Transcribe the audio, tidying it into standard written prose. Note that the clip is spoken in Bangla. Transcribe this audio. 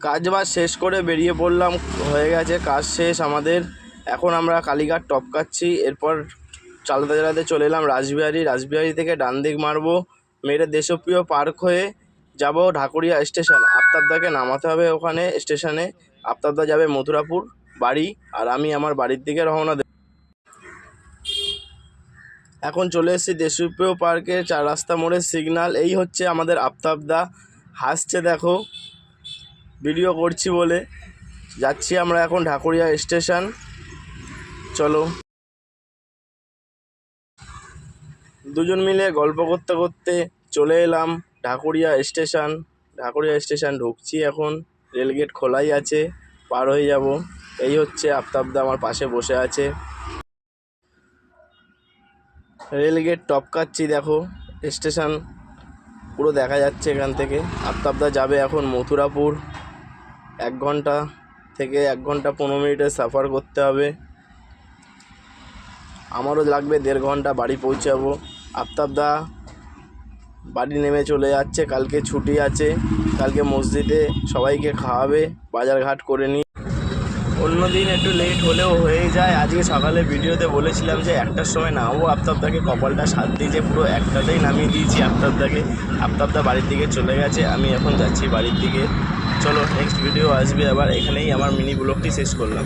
কাজ বাজ শেষ করে বেরিয়ে পড়লাম, হয়ে গেছে কাজ শেষ আমাদের। এখন আমরা কালীঘাট টপকাচ্ছি, এরপর চালাতে চালাতে চলে এলাম রাসবিহারি থেকে ডান দিক মারবো, মেরে দেশপ্রিয় পার্ক হয়ে যাব ঢাকুরিয়া স্টেশন। আফতাবদাকে নামাতে হবে ওখানে স্টেশনে। আফতাবদা যাবে মথুরাপুর বাড়ি, আর আমি আমার বাড়ির দিকে রওনা দেব। এখন চলে এসেছি দেশপ্রিয় পার্কের 4 রাস্তা মোড়ের সিগন্যাল। এই হচ্ছে আমাদের আফতাবদা, হাসছে দেখো ভিডিও করছি বলে। যাচ্ছি আমরা এখন ঢাকুরিয়া স্টেশন, চলো। দুজন মিলে গল্প করতে করতে চলে এলাম ঢাকুরিয়া স্টেশন ঢুকছি এখন। রেলগেট খোলাই আছে, পার হয়ে যাব। এই হচ্ছে আফতাবদা আমার পাশে বসে আছে। রেলগেট টপকাচ্ছি, দেখো স্টেশন পুরো দেখা যাচ্ছে এখান থেকে। আফতাবদা যাবে এখন মথুরাপুর। 1 ঘন্টা থেকে 1 ঘন্টা 15 মিনিটের সাফার করতে হবে। আমারও লাগবে 1.5 ঘন্টা বাড়ি পৌঁছাবো। আফতাবদা বাড়ি নেমে চলে যাচ্ছে, কালকে ছুটি আছে, কালকে মসজিদে সবাইকে খাওয়াবে, বাজারঘাট করে নিই। অন্যদিন একটু লেট হলেও হয়ে যায়। আজকে সকালে ভিডিওতে বলেছিলাম যে 1টার সময় নামবো, আফতাবদাকে কপালটা সাথ দিয়েছে, পুরো 1টাতেই নামিয়ে দিয়েছি আফতাবদাকে। আফতাবদা বাড়ির দিকে চলে গেছে, আমি এখন যাচ্ছি বাড়ির দিকে। চলো নেক্সট ভিডিও আসবে আবার। এখানেই আমার মিনি ব্লগটি শেষ করলাম।